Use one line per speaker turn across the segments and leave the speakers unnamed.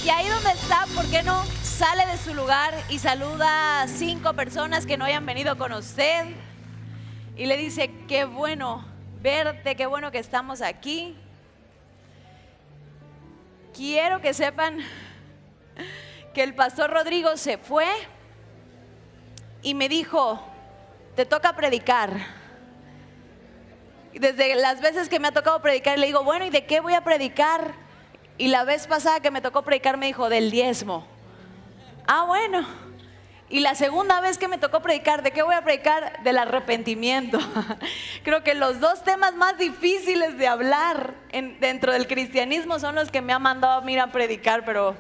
Y ahí donde está, ¿por qué no sale de su lugar y saluda a 5 personas que no hayan venido con usted? Y le dice, qué bueno verte, qué bueno que estamos aquí. Quiero que sepan que el pastor Rodrigo se fue y me dijo, te toca predicar. Y desde las veces que me ha tocado predicar, le digo, bueno, ¿y de qué voy a predicar? Y la vez pasada que me tocó predicar me dijo, del diezmo. Ah, bueno. Y la segunda vez que me tocó predicar, ¿de qué voy a predicar? Del arrepentimiento. Creo que los 2 temas más difíciles de hablar dentro del cristianismo son los que me ha mandado a mí a predicar, pero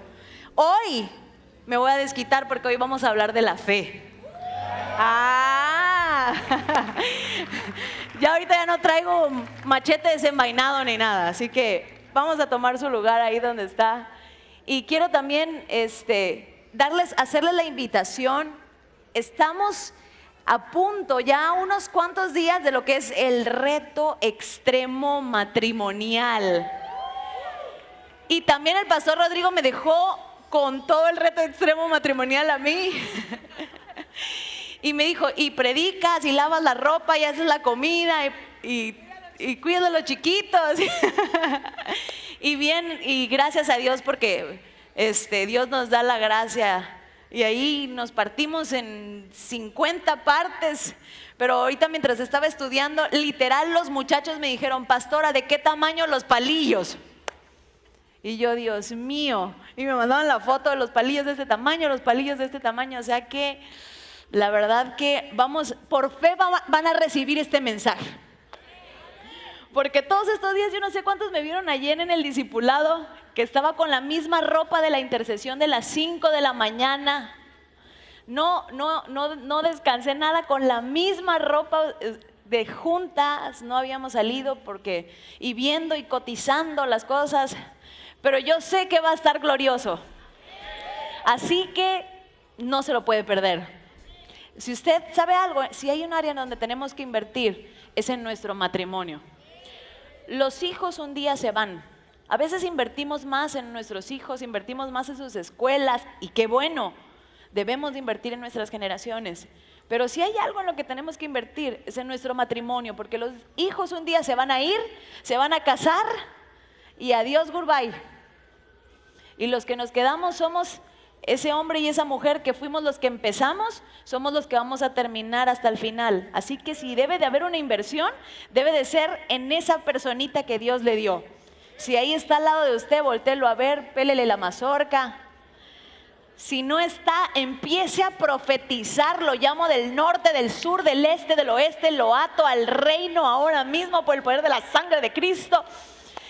hoy me voy a desquitar porque hoy vamos a hablar de la fe. Ya ahorita ya no traigo machete desenvainado ni nada, así que vamos a tomar su lugar ahí donde está. Y quiero también hacerles la invitación. Estamos a punto, ya unos cuantos días de lo que es el reto extremo matrimonial. Y también el pastor Rodrigo me dejó con todo el reto extremo matrimonial a mí. Y me dijo, y predicas, y lavas la ropa, y haces la comida, y cuidas a los chiquitos. Y gracias a Dios porque Dios nos da la gracia. Y ahí nos partimos en 50 partes. Pero ahorita mientras estaba estudiando, literal los muchachos me dijeron, pastora, ¿de qué tamaño los palillos? Y yo, Dios mío, y me mandaban la foto de los palillos de este tamaño, los palillos de este tamaño. O sea que la verdad que por fe van a recibir este mensaje. Porque todos estos días, yo no sé cuántos me vieron ayer en el discipulado, que estaba con la misma ropa de la intercesión de las 5 de la mañana. No descansé nada, con la misma ropa de juntas, no habíamos salido y viendo y cotizando las cosas. Pero yo sé que va a estar glorioso. Así que no se lo puede perder. Si usted sabe algo, si hay un área en donde tenemos que invertir, es en nuestro matrimonio. Los hijos un día se van. A veces invertimos más en nuestros hijos, invertimos más en sus escuelas, y qué bueno, debemos de invertir en nuestras generaciones. Pero si hay algo en lo que tenemos que invertir, es en nuestro matrimonio, porque los hijos un día se van a ir, se van a casar, y adiós, goodbye. Y los que nos quedamos somos ese hombre y esa mujer que fuimos los que empezamos, somos los que vamos a terminar hasta el final. Así que si debe de haber una inversión, debe de ser en esa personita que Dios le dio. Si ahí está al lado de usted, voltéelo a ver, pélele la mazorca. Si no está, empiece a profetizar. Lo llamo del norte, del sur, del este, del oeste. Lo ato al reino ahora mismo por el poder de la sangre de Cristo.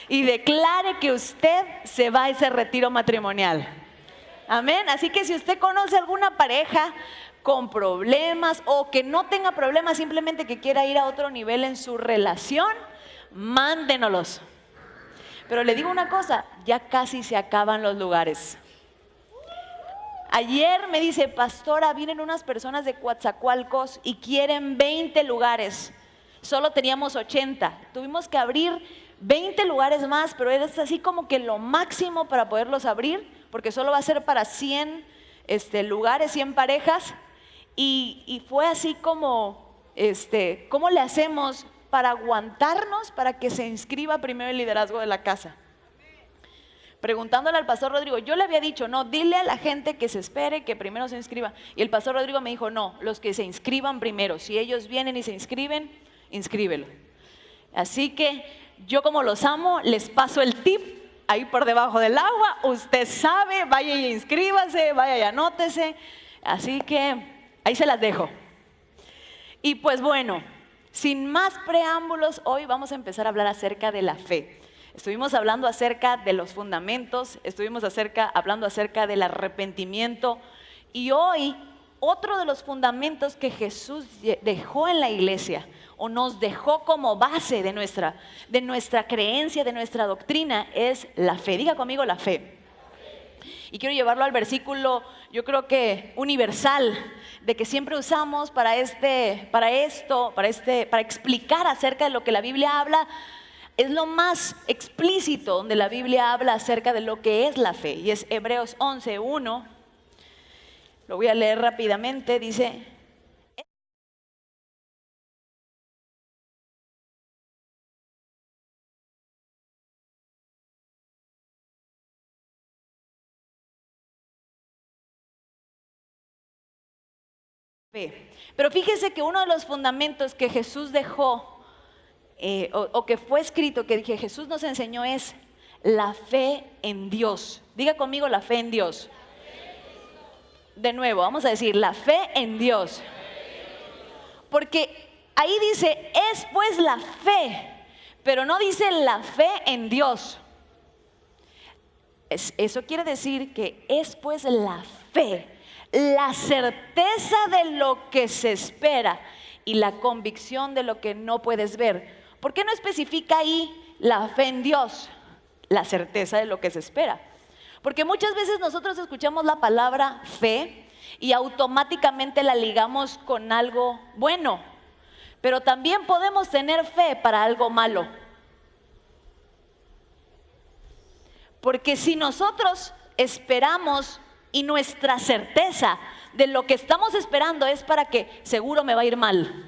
Y declare que usted se va a ese retiro matrimonial. Amén. Así que si usted conoce alguna pareja con problemas o que no tenga problemas, simplemente que quiera ir a otro nivel en su relación, mándenoslos. Pero le digo una cosa, ya casi se acaban los lugares. Ayer me dice, pastora, vienen unas personas de Coatzacoalcos y quieren 20 lugares. Solo teníamos 80. Tuvimos que abrir 20 lugares más, pero es así como que lo máximo para poderlos abrir, porque solo va a ser para 100 lugares, 100 parejas. Y fue así como, ¿cómo le hacemos para aguantarnos para que se inscriba primero el liderazgo de la casa? Preguntándole al pastor Rodrigo, yo le había dicho, no, dile a la gente que se espere, que primero se inscriba. Y el pastor Rodrigo me dijo, no, los que se inscriban primero. Si ellos vienen y se inscriben, inscríbelo. Así que yo, como los amo, les paso el tip ahí por debajo del agua. Usted sabe, vaya y inscríbase, vaya y anótese. Así que ahí se las dejo. Y pues bueno, sin más preámbulos, hoy vamos a empezar a hablar acerca de la fe. Estuvimos hablando acerca de los fundamentos, estuvimos hablando acerca del arrepentimiento, y hoy otro de los fundamentos que Jesús dejó en la iglesia, o nos dejó como base de nuestra creencia, de nuestra doctrina, es la fe. Diga conmigo, la fe. Y quiero llevarlo al versículo, yo creo que universal, de que siempre usamos para explicar acerca de lo que la Biblia habla es lo más explícito donde la Biblia habla acerca de lo que es la fe. Y es Hebreos 11:1. Lo voy a leer rápidamente. Dice: fe. Pero fíjese que uno de los fundamentos que Jesús dejó, o que fue escrito, que Jesús nos enseñó, es la fe en Dios. Diga conmigo, la fe en Dios. De nuevo, vamos a decir, la fe en Dios. Porque ahí dice, es pues la fe, pero no dice la fe en Dios. Eso quiere decir que es pues la fe, la certeza de lo que se espera y la convicción de lo que no puedes ver. ¿Por qué no especifica ahí la fe en Dios? La certeza de lo que se espera. Porque muchas veces nosotros escuchamos la palabra fe y automáticamente la ligamos con algo bueno. Pero también podemos tener fe para algo malo. Porque si nosotros esperamos y nuestra certeza de lo que estamos esperando es para que seguro me va a ir mal.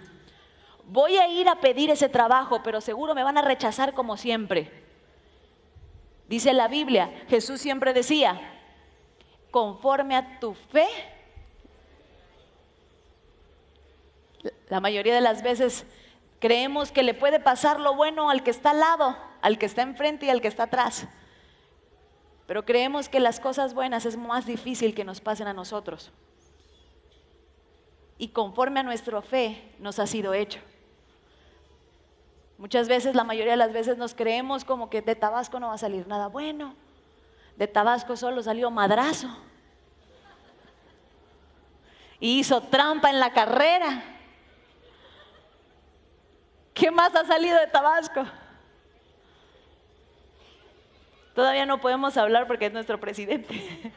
Voy a ir a pedir ese trabajo, pero seguro me van a rechazar como siempre. Dice la Biblia, Jesús siempre decía, conforme a tu fe. La mayoría de las veces creemos que le puede pasar lo bueno al que está al lado, al que está enfrente y al que está atrás. Pero creemos que las cosas buenas es más difícil que nos pasen a nosotros. Y conforme a nuestra fe nos ha sido hecho. Muchas veces, la mayoría de las veces nos creemos como que de Tabasco no va a salir nada bueno. De Tabasco solo salió madrazo. Y hizo trampa en la carrera. ¿Qué más ha salido de Tabasco? Todavía no podemos hablar porque es nuestro presidente.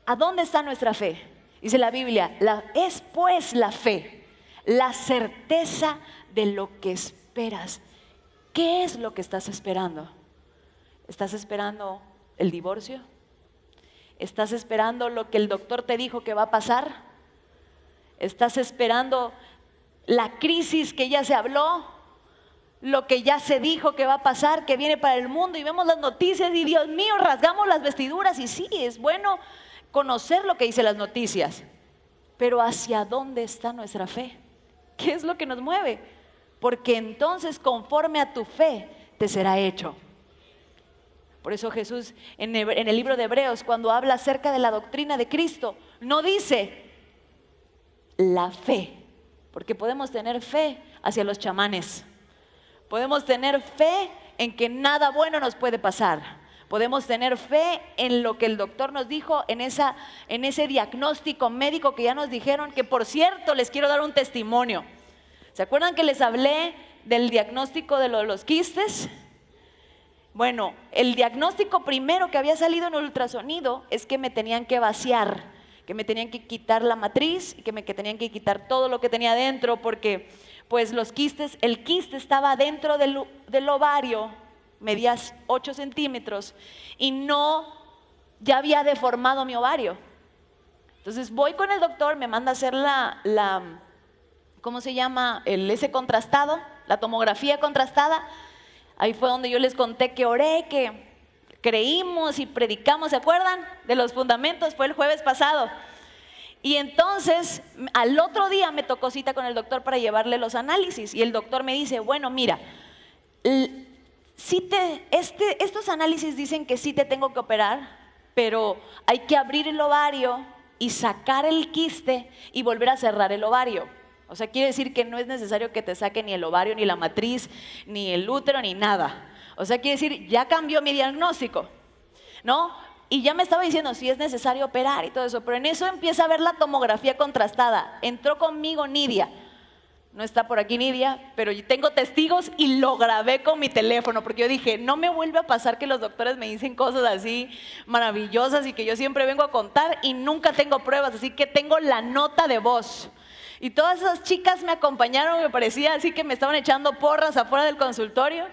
¿A dónde está nuestra fe? Dice la Biblia, es pues la fe, la certeza de lo que esperas. ¿Qué es lo que estás esperando? ¿Estás esperando el divorcio? ¿Estás esperando lo que el doctor te dijo que va a pasar? ¿Estás esperando la crisis que ya se habló? Lo que ya se dijo que va a pasar, que viene para el mundo, y vemos las noticias y Dios mío, rasgamos las vestiduras. Y sí, es bueno conocer lo que dicen las noticias, pero ¿hacia dónde está nuestra fe? ¿Qué es lo que nos mueve? Porque entonces conforme a tu fe te será hecho. Por eso Jesús en el libro de Hebreos, cuando habla acerca de la doctrina de Cristo, no dice la fe, porque podemos tener fe hacia los chamanes. Podemos tener fe en que nada bueno nos puede pasar. Podemos tener fe en lo que el doctor nos dijo, en ese diagnóstico médico que ya nos dijeron, que por cierto les quiero dar un testimonio. ¿Se acuerdan que les hablé del diagnóstico de los quistes? Bueno, el diagnóstico primero que había salido en el ultrasonido es que me tenían que vaciar, que me tenían que quitar la matriz y que me tenían que quitar todo lo que tenía dentro, porque pues los quistes, el quiste estaba dentro del ovario, medía 8 centímetros y ya había deformado mi ovario. Entonces voy con el doctor, me manda a hacer ¿cómo se llama? Ese contrastado, la tomografía contrastada. Ahí fue donde yo les conté que oré, que creímos y predicamos, ¿se acuerdan? De los fundamentos, fue el jueves pasado. Y entonces, al otro día me tocó cita con el doctor para llevarle los análisis. Y el doctor me dice, bueno, mira, estos análisis dicen que sí te tengo que operar, pero hay que abrir el ovario y sacar el quiste y volver a cerrar el ovario. O sea, quiere decir que no es necesario que te saque ni el ovario, ni la matriz, ni el útero, ni nada. O sea, quiere decir, ya cambió mi diagnóstico, ¿no? Y ya me estaba diciendo si es necesario operar y todo eso. Pero en eso empieza a ver la tomografía contrastada. Entró conmigo Nidia. No está por aquí Nidia, pero yo tengo testigos y lo grabé con mi teléfono. Porque yo dije, no me vuelve a pasar que los doctores me dicen cosas así maravillosas y que yo siempre vengo a contar y nunca tengo pruebas. Así que tengo la nota de voz. Y todas esas chicas me acompañaron, me parecía así que me estaban echando porras afuera del consultorio.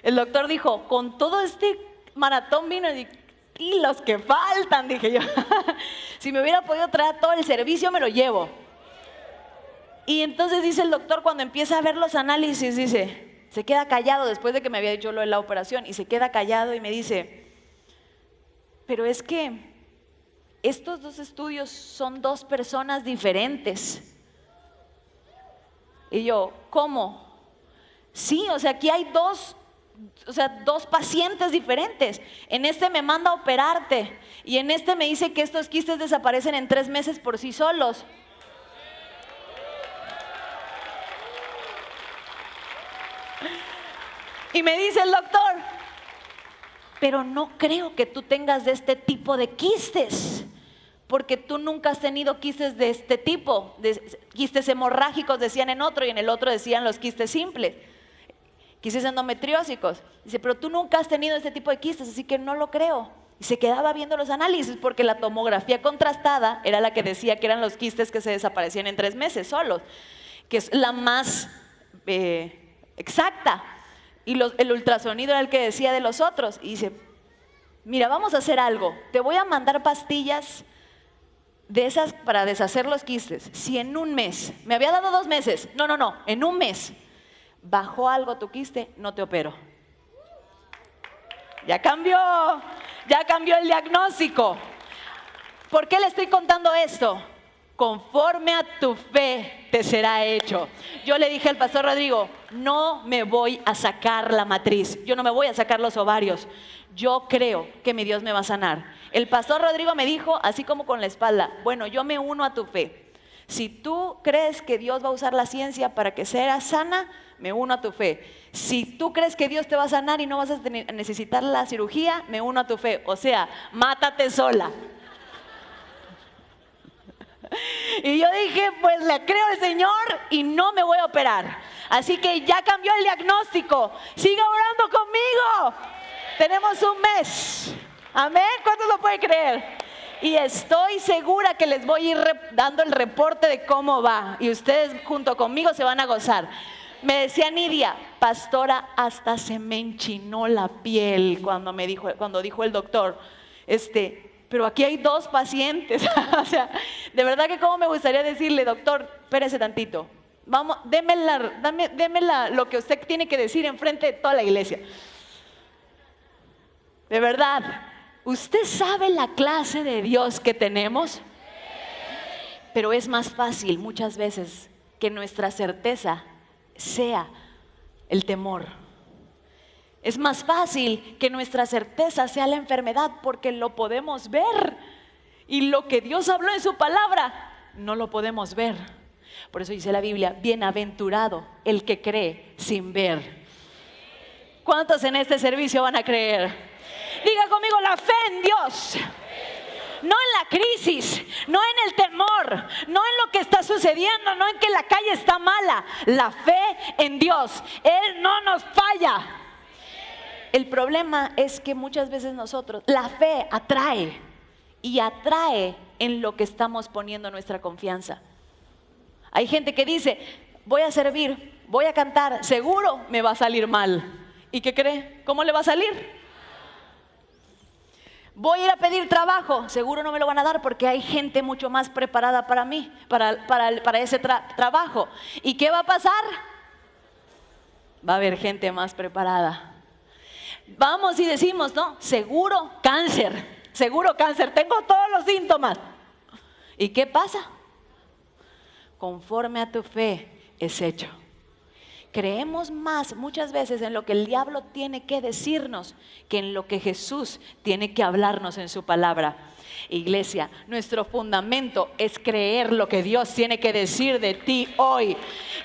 El doctor dijo, con todo este maratón vino y los que faltan, dije yo. Si me hubiera podido traer todo el servicio, me lo llevo. Y entonces dice el doctor, cuando empieza a ver los análisis, dice, se queda callado después de que me había dicho lo de la operación, y se queda callado y me dice, pero es que estos dos estudios son dos personas diferentes. Y yo, ¿cómo? Sí, o sea, aquí hay dos pacientes diferentes. En este me manda a operarte y en este me dice que estos quistes desaparecen en 3 meses por sí solos. Y me dice el doctor, pero no creo que tú tengas de este tipo de quistes, porque tú nunca has tenido quistes de este tipo, de quistes hemorrágicos decían en otro y en el otro decían los quistes simples, quistes endometriósicos. Dice, pero tú nunca has tenido este tipo de quistes, así que no lo creo. Y se quedaba viendo los análisis porque la tomografía contrastada era la que decía que eran los quistes que se desaparecían en 3 meses solos, que es la más exacta. Y el ultrasonido era el que decía de los otros. Y dice, mira, vamos a hacer algo. Te voy a mandar pastillas de esas para deshacer los quistes. Si en un mes, me había dado 2 meses. No, en un mes bajó algo tu quiste, no te opero. Ya cambió el diagnóstico. ¿Por qué le estoy contando esto? Conforme a tu fe te será hecho. Yo le dije al pastor Rodrigo, no me voy a sacar la matriz, yo no me voy a sacar los ovarios. Yo creo que mi Dios me va a sanar. El pastor Rodrigo me dijo, así como con la espalda, bueno, yo me uno a tu fe. Si tú crees que Dios va a usar la ciencia para que seas sana, me uno a tu fe. Si tú crees que Dios te va a sanar y no vas a necesitar la cirugía, me uno a tu fe. O sea, mátate sola. Y yo dije, pues le creo al Señor y no me voy a operar. Así que ya cambió el diagnóstico. Siga orando conmigo. Tenemos un mes. Amén. ¿Cuántos lo pueden creer? Y estoy segura que les voy a ir dando el reporte de cómo va. Y ustedes junto conmigo se van a gozar. Me decía Nidia, pastora, hasta se me enchinó la piel cuando dijo el doctor, pero aquí hay 2 pacientes. O sea, de verdad que como me gustaría decirle, doctor, espérese tantito. Vamos, deme lo que usted tiene que decir enfrente de toda la iglesia. De verdad, ¿usted sabe la clase de Dios que tenemos? Pero es más fácil muchas veces que nuestra certeza sea el temor. Es más fácil que nuestra certeza sea la enfermedad porque lo podemos ver. Y lo que Dios habló en su palabra, no lo podemos ver. Por eso dice la Biblia, bienaventurado el que cree sin ver. ¿Cuántos en este servicio van a creer? Diga conmigo, la fe en Dios. No en la crisis, no en el temor, no en lo que está sucediendo, no en que la calle está mala. La fe en Dios. Él no nos falla. El problema es que muchas veces la fe atrae y atrae en lo que estamos poniendo nuestra confianza. Hay gente que dice, voy a servir, voy a cantar, seguro me va a salir mal. ¿Y qué cree? ¿Cómo le va a salir? Voy a ir a pedir trabajo, seguro no me lo van a dar porque hay gente mucho más preparada para mí, para ese trabajo. ¿Y qué va a pasar? Va a haber gente más preparada. Vamos y decimos, no, seguro cáncer, tengo todos los síntomas. ¿Y qué pasa? Conforme a tu fe es hecho. Creemos más muchas veces en lo que el diablo tiene que decirnos que en lo que Jesús tiene que hablarnos en su palabra. Iglesia, nuestro fundamento es creer lo que Dios tiene que decir de ti hoy.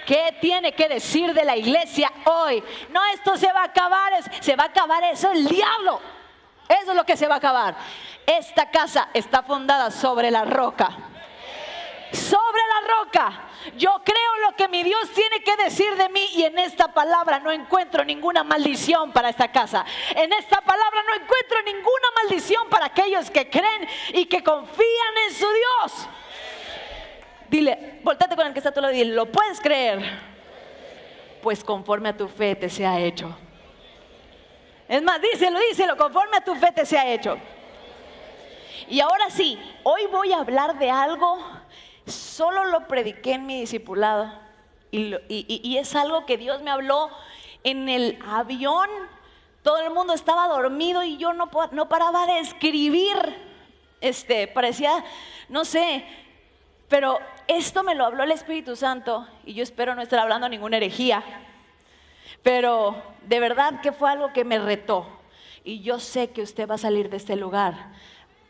¿Qué tiene que decir de la iglesia hoy? No, esto se va a acabar, eso el diablo. Eso es lo que se va a acabar. Esta casa está fundada sobre la roca. Sobre la roca. Yo creo lo que mi Dios tiene que decir de mí y en esta palabra no encuentro ninguna maldición para esta casa. En esta palabra no encuentro ninguna maldición para aquellos que creen y que confían en su Dios. Dile, volteate con el que está a tu lado y dile, ¿lo puedes creer? Pues conforme a tu fe te sea hecho. Es más, díselo, conforme a tu fe te sea hecho. Y ahora sí, hoy voy a hablar de algo, solo lo prediqué en mi discipulado. Y es algo que Dios me habló en el avión. Todo el mundo estaba dormido y yo no paraba de escribir. Parecía, no sé, pero esto me lo habló el Espíritu Santo y yo espero no estar hablando ninguna herejía. Pero de verdad que fue algo que me retó. Y yo sé que usted va a salir de este lugar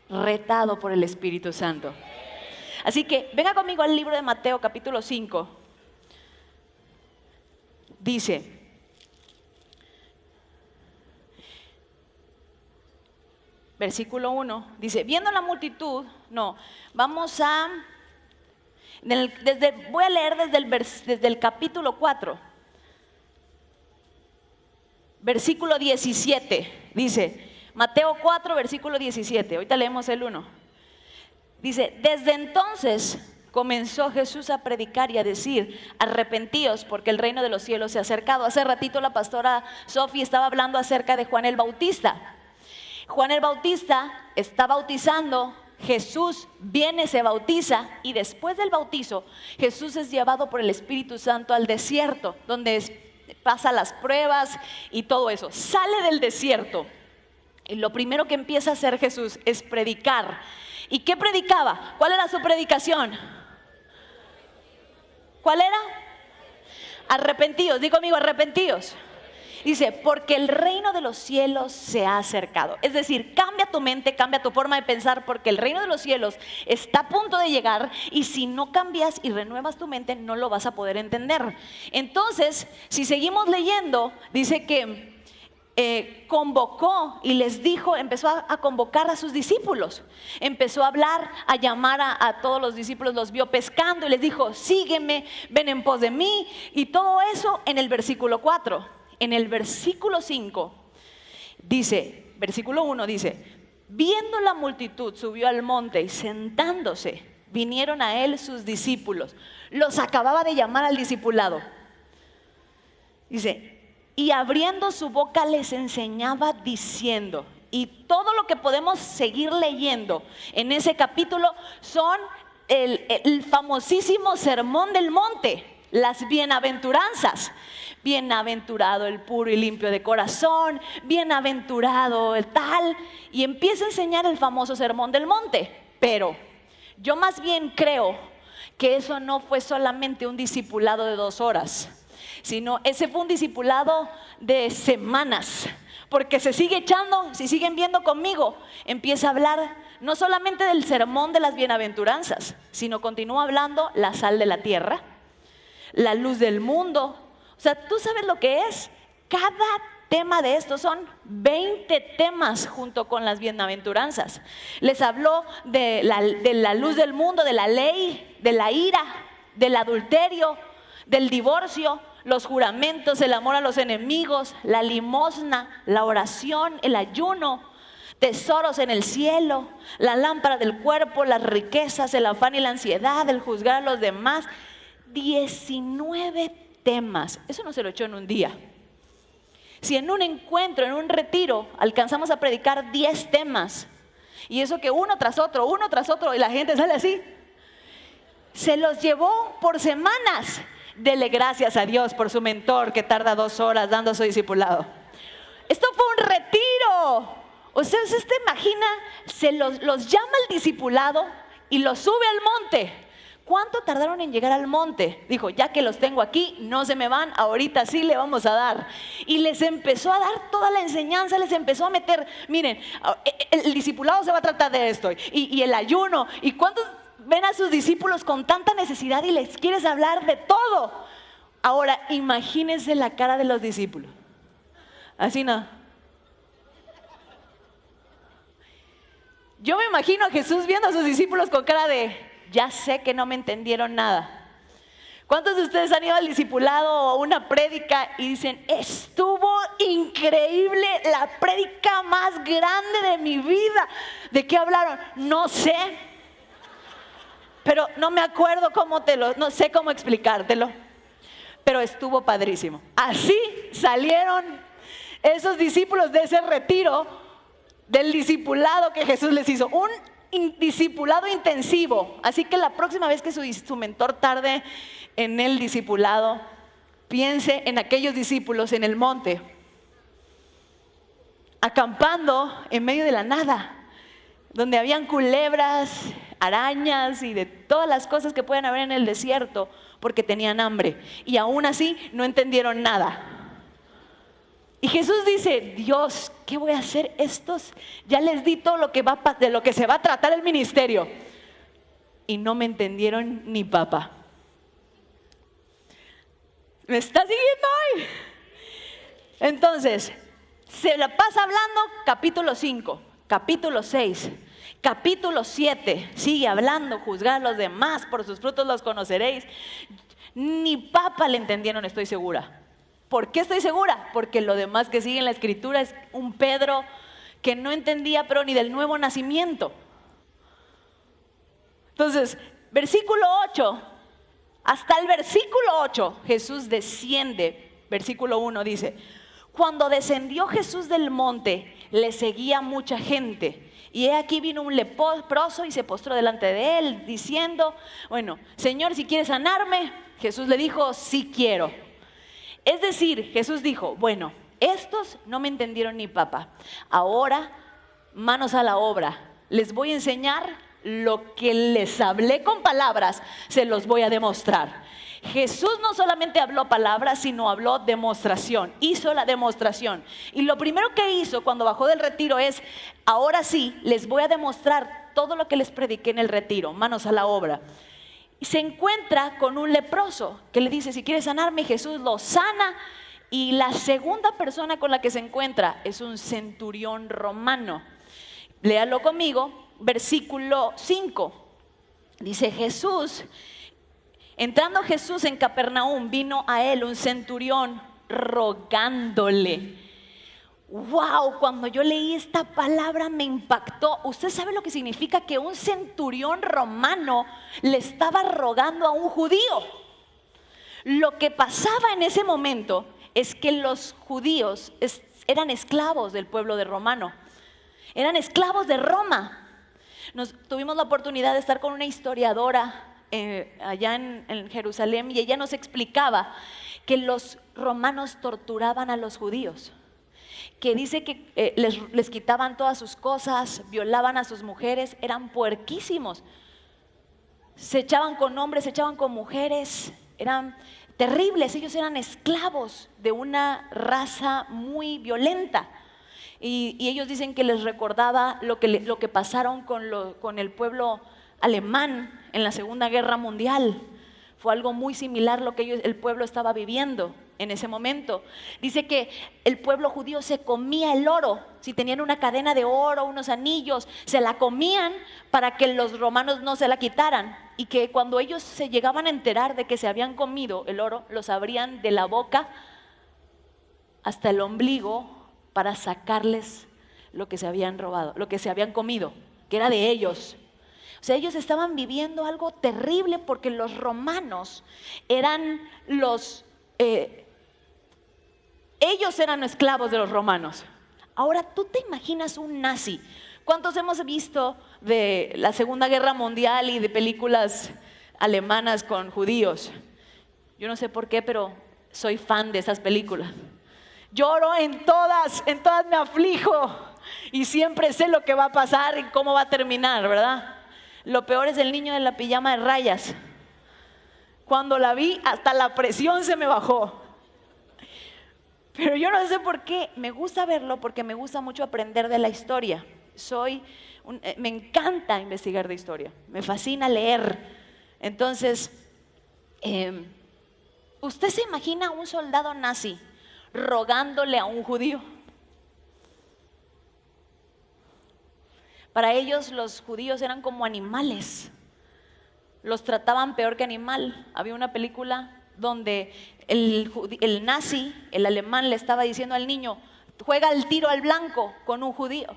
retado por el Espíritu Santo. Así que venga conmigo al libro de Mateo capítulo 5. Dice, versículo 1, dice, viendo la multitud, voy a leer desde el capítulo 4, versículo 17, dice, Mateo 4, versículo 17, ahorita leemos el 1, dice, desde entonces comenzó Jesús a predicar y a decir, arrepentíos porque el reino de los cielos se ha acercado. Hace ratito la pastora Sofi estaba hablando acerca de Juan el Bautista. Juan el Bautista está bautizando, Jesús viene, se bautiza y después del bautizo Jesús es llevado por el Espíritu Santo al desierto, donde pasa las pruebas y todo eso. Sale del desierto y lo primero que empieza a hacer Jesús es predicar. ¿Y qué predicaba? ¿Cuál era su predicación? ¿Cuál era? Arrepentíos, di conmigo, arrepentíos. Dice, porque el reino de los cielos se ha acercado. Es decir, cambia tu mente, cambia tu forma de pensar, porque el reino de los cielos está a punto de llegar y si no cambias y renuevas tu mente no lo vas a poder entender. Entonces, si seguimos leyendo, dice que convocó y les dijo, empezó a convocar a sus discípulos, empezó a hablar, a llamar a todos los discípulos, los vio pescando y les dijo, sígueme, ven en pos de mí, y todo eso en el versículo 4. En el versículo 5 dice, versículo 1 dice, viendo la multitud subió al monte y sentándose vinieron a él sus discípulos. Los acababa de llamar al discipulado. Dice, y abriendo su boca les enseñaba diciendo, y todo lo que podemos seguir leyendo en ese capítulo son el famosísimo sermón del monte, las bienaventuranzas. Bienaventurado el puro y limpio de corazón, bienaventurado el tal, y empieza a enseñar el famoso sermón del monte. Pero yo más bien creo que eso no fue solamente un discipulado de 2 horas, sino ese fue un discipulado de semanas, porque se sigue echando, si siguen viendo conmigo, empieza a hablar no solamente del sermón de las bienaventuranzas, sino continúa hablando la sal de la tierra, la luz del mundo. O sea, ¿tú sabes lo que es? Cada tema de estos son 20 temas junto con las bienaventuranzas. Les habló de la luz del mundo, de la ley, de la ira, del adulterio, del divorcio, los juramentos, el amor a los enemigos, la limosna, la oración, el ayuno, tesoros en el cielo, la lámpara del cuerpo, las riquezas, el afán y la ansiedad, el juzgar a los demás. 19 temas. Eso no se lo echó en un día. Si en un encuentro, en un retiro, alcanzamos a predicar 10 temas, y eso que uno tras otro, y la gente sale así, se los llevó por semanas. Dele gracias a Dios por su mentor que tarda 2 horas dando su discipulado. Esto fue un retiro. ¿Usted se imagina? Se los llama el discipulado y los sube al monte. ¿Cuánto tardaron en llegar al monte? Dijo, ya que los tengo aquí, no se me van, ahorita sí le vamos a dar. Y les empezó a dar toda la enseñanza, les empezó a meter, miren, el discipulado se va a tratar de esto, y el ayuno. ¿Y cuántos ven a sus discípulos con tanta necesidad y les quieres hablar de todo? Ahora, imagínense la cara de los discípulos. Así no. Yo me imagino a Jesús viendo a sus discípulos con cara de, ya sé que no me entendieron nada. ¿Cuántos de ustedes han ido al discipulado o a una prédica y dicen, estuvo increíble, la prédica más grande de mi vida? ¿De qué hablaron? No sé, pero no me acuerdo no sé cómo explicártelo, pero estuvo padrísimo. Así salieron esos discípulos de ese retiro, del discipulado que Jesús les hizo, un discipulado intensivo. Así que la próxima vez que su mentor tarde en el discipulado, piense en aquellos discípulos en el monte, acampando en medio de la nada, donde habían culebras, arañas y de todas las cosas que pueden haber en el desierto, porque tenían hambre y aún así no entendieron nada. Y Jesús dice: Dios, ¿qué voy a hacer? Ya les di todo de lo que se va a tratar el ministerio, y no me entendieron ni papa. ¿Me está siguiendo hoy? Entonces, se la pasa hablando capítulo 5, capítulo 6, capítulo 7, sigue hablando: juzgar a los demás, por sus frutos los conoceréis. Ni papa le entendieron, estoy segura. ¿Por qué estoy segura? Porque lo demás que sigue en la escritura es un Pedro que no entendía, pero ni del nuevo nacimiento. Entonces, versículo 8, hasta el versículo 8, Jesús desciende. Versículo 1 dice: cuando descendió Jesús del monte, le seguía mucha gente. Y he aquí vino un leproso y se postró delante de él, diciendo: bueno, Señor, si quieres sanarme. Jesús le dijo: sí quiero. Es decir, Jesús dijo: bueno, estos no me entendieron ni papa. Ahora, manos a la obra. Les voy a enseñar lo que les hablé con palabras, se los voy a demostrar. Jesús no solamente habló palabras, sino habló demostración, hizo la demostración. Y lo primero que hizo cuando bajó del retiro es: ahora sí, les voy a demostrar todo lo que les prediqué en el retiro, manos a la obra. Y se encuentra con un leproso que le dice: si quieres sanarme. Jesús lo sana. Y la segunda persona con la que se encuentra es un centurión romano. Léalo conmigo, versículo 5. Dice: entrando Jesús en Capernaum, vino a él un centurión rogándole. Wow, cuando yo leí esta palabra me impactó. ¿Usted sabe lo que significa que un centurión romano le estaba rogando a un judío? Lo que pasaba en ese momento es que los judíos eran esclavos del pueblo de romano, eran esclavos de Roma. Tuvimos la oportunidad de estar con una historiadora allá en Jerusalén, y ella nos explicaba que los romanos torturaban a los judíos, que dice que les quitaban todas sus cosas, violaban a sus mujeres, eran puerquísimos, se echaban con hombres, se echaban con mujeres, eran terribles. Ellos eran esclavos de una raza muy violenta. Y ellos dicen que les recordaba lo que pasaron con el pueblo alemán en la Segunda Guerra Mundial. Fue algo muy similar lo que el pueblo estaba viviendo en ese momento. Dice que el pueblo judío se comía el oro. Si tenían una cadena de oro, unos anillos, se la comían para que los romanos no se la quitaran. Y que cuando ellos se llegaban a enterar de que se habían comido el oro, los abrían de la boca hasta el ombligo para sacarles lo que se habían robado, lo que se habían comido, que era de ellos. O sea, ellos estaban viviendo algo terrible, porque los romanos eran ellos eran esclavos de los romanos. Ahora, ¿tú te imaginas un nazi? ¿Cuántos hemos visto de la Segunda Guerra Mundial y de películas alemanas con judíos? Yo no sé por qué, pero soy fan de esas películas. Lloro en todas me aflijo, y siempre sé lo que va a pasar y cómo va a terminar, ¿verdad? Lo peor es el niño de la pijama de rayas. Cuando la vi, hasta la presión se me bajó. Pero yo no sé por qué, me gusta verlo, porque me gusta mucho aprender de la historia. Me encanta investigar de historia, me fascina leer. Entonces, ¿usted se imagina a un soldado nazi rogándole a un judío? Para ellos los judíos eran como animales, los trataban peor que animal. Había una película donde el nazi, el alemán, le estaba diciendo al niño: juega el tiro al blanco con un judío.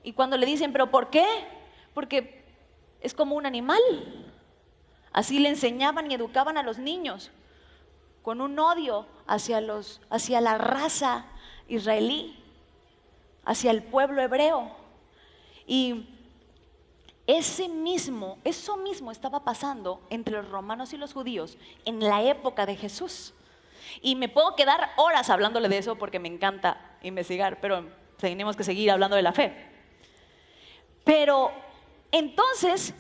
Y cuando le dicen: ¿pero por qué? Porque es como un animal. Así le enseñaban y educaban a los niños, con un odio hacia la raza israelí, hacia el pueblo hebreo. Y eso mismo estaba pasando entre los romanos y los judíos en la época de Jesús. Y me puedo quedar horas hablándole de eso porque me encanta investigar, pero tenemos que seguir hablando de la fe. Pero entonces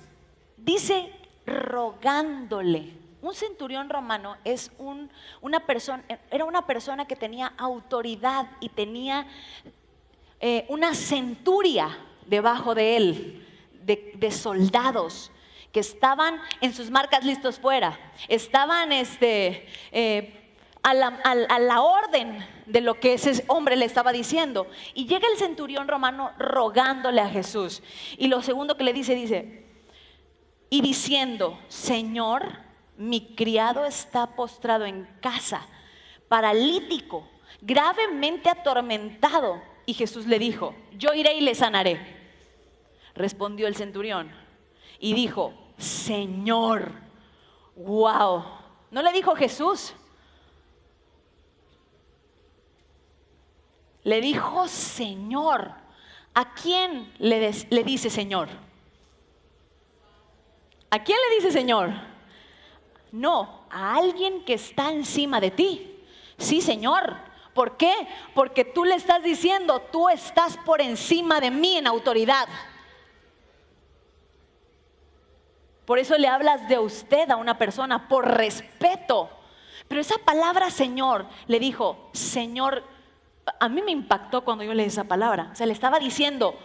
dice rogándole. Un centurión romano era una persona que tenía autoridad y tenía una centuria debajo de él, de soldados que estaban en sus marcas listos fuera, estaban a la orden de lo que ese hombre le estaba diciendo. Y llega el centurión romano rogándole a Jesús. Y lo segundo que le dice, y diciendo: Señor, mi criado está postrado en casa, paralítico, gravemente atormentado. Y Jesús le dijo: yo iré y le sanaré. Respondió el centurión y dijo: Señor. Wow. No le dijo Jesús, le dijo Señor. ¿A quién le dice Señor? ¿A quién le dice Señor? No, a alguien que está encima de ti. Sí, Señor. ¿Por qué? Porque tú le estás diciendo: tú estás por encima de mí en autoridad. Por eso le hablas de usted a una persona, por respeto. Pero esa palabra Señor, le dijo Señor, a mí me impactó cuando yo leí esa palabra. O sea, le estaba diciendo: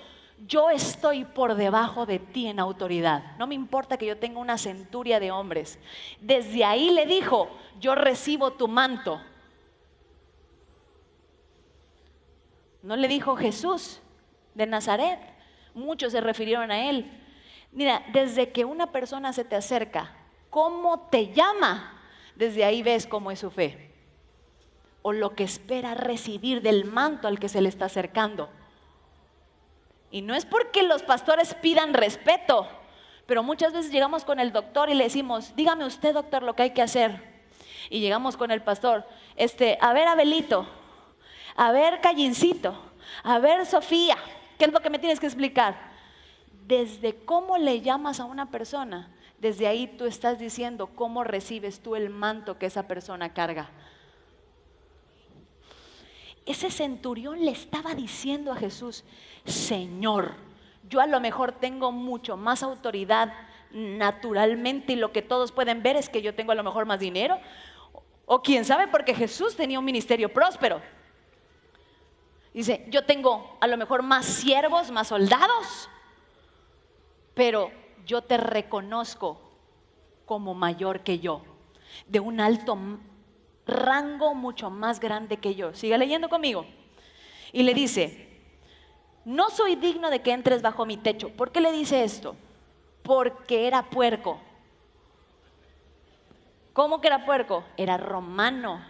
yo estoy por debajo de ti en autoridad. No me importa que yo tenga una centuria de hombres. Desde ahí le dijo: yo recibo tu manto. No le dijo Jesús de Nazaret. Muchos se refirieron a él. Mira, desde que una persona se te acerca, ¿cómo te llama? Desde ahí ves cómo es su fe, o lo que espera recibir del manto al que se le está acercando. Y no es porque los pastores pidan respeto, pero muchas veces llegamos con el doctor y le decimos: dígame usted, doctor, lo que hay que hacer. Y llegamos con el pastor: a ver, Abelito, a ver, Callincito, a ver, Sofía, ¿qué es lo que me tienes que explicar? Desde cómo le llamas a una persona, desde ahí tú estás diciendo cómo recibes tú el manto que esa persona carga. Ese centurión le estaba diciendo a Jesús: Señor, yo a lo mejor tengo mucho más autoridad naturalmente, y lo que todos pueden ver es que yo tengo a lo mejor más dinero, o quién sabe, porque Jesús tenía un ministerio próspero. Dice: yo tengo a lo mejor más siervos, más soldados, pero yo te reconozco como mayor que yo, de un alto rango mucho más grande que yo. Siga leyendo conmigo. Y le dice: no soy digno de que entres bajo mi techo. ¿Por qué le dice esto? Porque era puerco. ¿Cómo que era puerco? Era romano,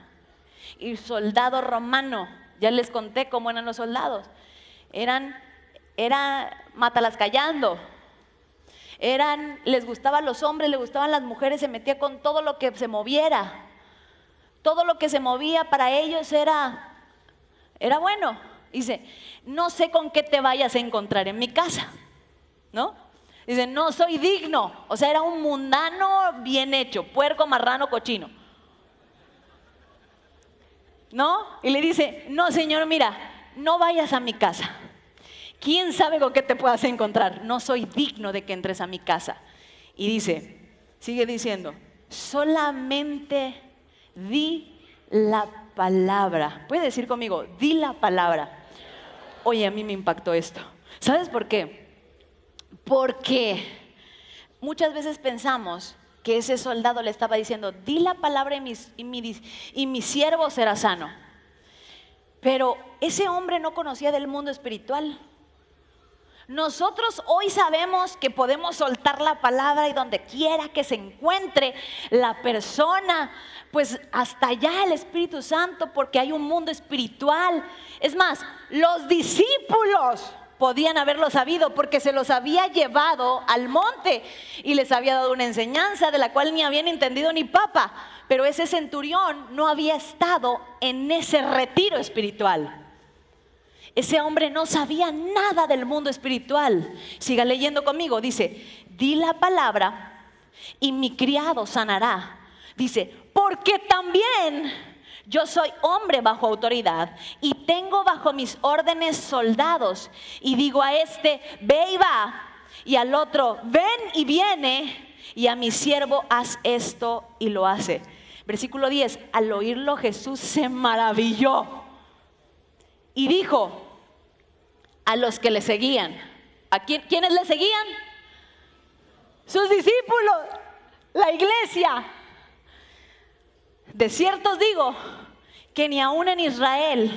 y soldado romano. Ya les conté cómo eran los soldados. Era mátalas callando. Les gustaban los hombres, les gustaban las mujeres, se metía con todo lo que se moviera. Todo lo que se movía para ellos era bueno. Dice: no sé con qué te vayas a encontrar en mi casa, ¿no? Dice: no soy digno. O sea, era un mundano bien hecho, puerco, marrano, cochino, ¿no? Y le dice: no, Señor, mira, no vayas a mi casa. ¿Quién sabe con qué te puedas encontrar? No soy digno de que entres a mi casa. Y sigue diciendo: solamente di la palabra. Puede decir conmigo: di la palabra. Oye, a mí me impactó esto. ¿Sabes por qué? Porque muchas veces pensamos que ese soldado le estaba diciendo: di la palabra y mi siervo será sano. Pero ese hombre no conocía del mundo espiritual. Nosotros hoy sabemos que podemos soltar la palabra y donde quiera que se encuentre la persona, pues hasta allá el Espíritu Santo, porque hay un mundo espiritual. Es más, los discípulos podían haberlo sabido porque se los había llevado al monte y les había dado una enseñanza de la cual ni habían entendido ni papa. Pero ese centurión no había estado en ese retiro espiritual. Ese hombre no sabía nada del mundo espiritual. Siga leyendo conmigo, dice, di la palabra y mi criado sanará. Dice, porque también yo soy hombre bajo autoridad y tengo bajo mis órdenes soldados. Y digo a este, ve y va, y al otro, ven y viene, y a mi siervo, haz esto, y lo hace. Versículo 10, al oírlo Jesús se maravilló y dijo a los que le seguían, ¿quiénes le seguían? Sus discípulos, la iglesia. De cierto os digo que ni aún en Israel,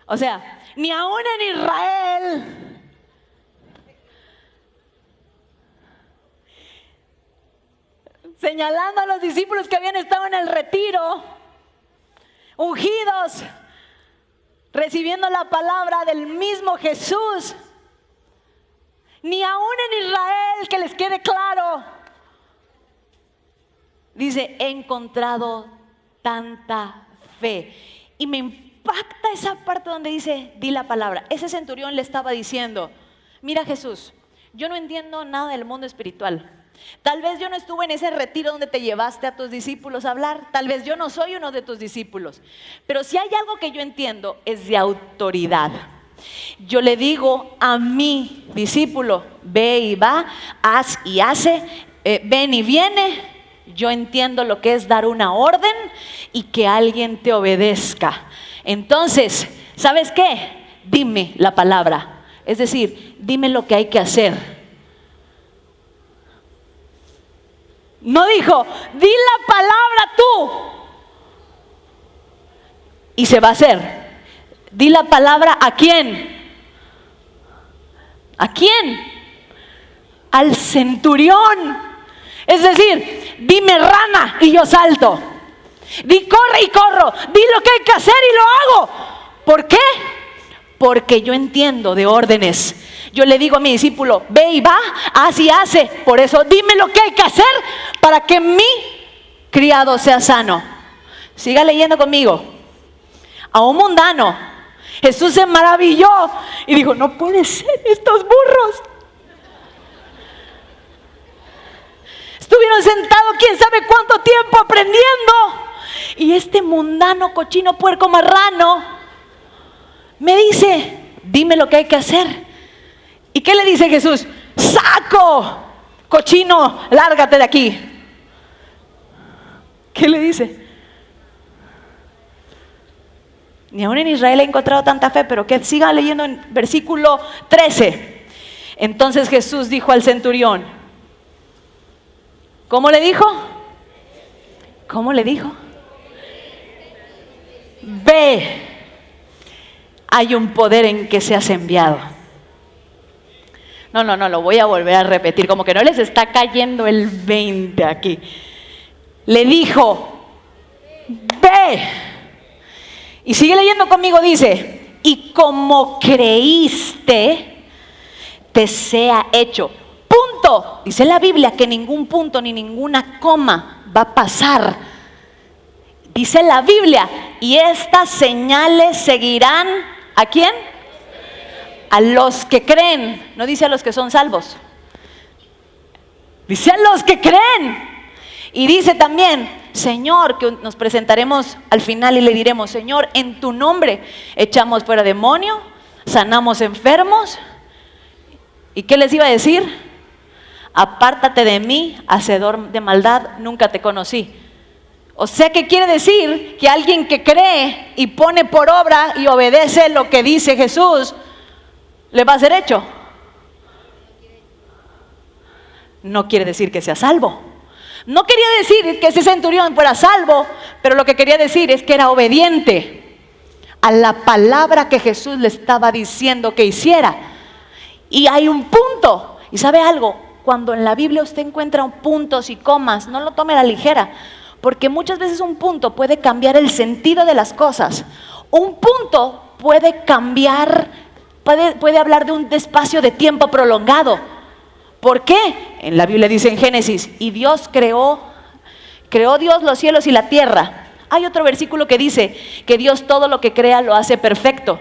o sea, ni aún en Israel señalando a los discípulos que habían estado en el retiro, ungidos, recibiendo la palabra del mismo Jesús. Ni aún en Israel, que les quede claro, dice, he encontrado tanta fe. Y me impacta esa parte donde dice, di la palabra. Ese centurión le estaba diciendo, mira Jesús, yo no entiendo nada del mundo espiritual. Tal vez yo no estuve en ese retiro donde te llevaste a tus discípulos a hablar. Tal vez yo no soy uno de tus discípulos. Pero si hay algo que yo entiendo es de autoridad. Yo le digo a mi discípulo, ve y va, haz y hace, ven y viene. Yo entiendo lo que es dar una orden y que alguien te obedezca. Entonces, ¿sabes qué? Dime la palabra. Es decir, dime lo que hay que hacer. No dijo, di la palabra tú y se va a hacer. Di la palabra ¿a quién? ¿A quién? Al centurión. Es decir, dime rana y yo salto. Di corre y corro. Di lo que hay que hacer y lo hago. ¿Por qué? Porque yo entiendo de órdenes. Yo le digo a mi discípulo, ve y va, haz y hace. Por eso dime lo que hay que hacer para que mi criado sea sano. Siga leyendo conmigo. A un mundano Jesús se maravilló y dijo, no puede ser, estos burros estuvieron sentados quién sabe cuánto tiempo aprendiendo, y este mundano, cochino, puerco, marrano me dice, dime lo que hay que hacer. ¿Y qué le dice Jesús? ¡Saco! Cochino, lárgate de aquí. ¿Qué le dice? Ni aún en Israel he encontrado tanta fe, pero que siga leyendo en versículo 13. Entonces Jesús dijo al centurión, ¿cómo le dijo? ¿Cómo le dijo? Ve, hay un poder en que seas enviado. No, lo voy a volver a repetir, como que no les está cayendo el 20 aquí. Le dijo, ve. Y sigue leyendo conmigo, dice, y como creíste, te sea hecho. Punto. Dice la Biblia que ningún punto ni ninguna coma va a pasar. Dice la Biblia, y estas señales seguirán, ¿a quién? A los que creen. No dice a los que son salvos. Dice a los que creen. Y dice también, Señor, que nos presentaremos al final y le diremos, Señor, en tu nombre echamos fuera demonio, sanamos enfermos. ¿Y qué les iba a decir? Apártate de mí, hacedor de maldad, nunca te conocí. O sea, ¿qué quiere decir? Que alguien que cree y pone por obra y obedece lo que dice Jesús, le va a ser hecho. No quiere decir que sea salvo. No quería decir que ese centurión fuera salvo, pero lo que quería decir es que era obediente a la palabra que Jesús le estaba diciendo que hiciera. Y hay un punto, y ¿sabe algo? Cuando en la Biblia usted encuentra puntos y comas, no lo tome a la ligera, porque muchas veces un punto puede cambiar el sentido de las cosas. Un punto puede cambiar puede hablar de un espacio de tiempo prolongado. ¿Por qué? En la Biblia dice en Génesis, y Dios creó Dios los cielos y la tierra. Hay otro versículo que dice que Dios todo lo que crea lo hace perfecto.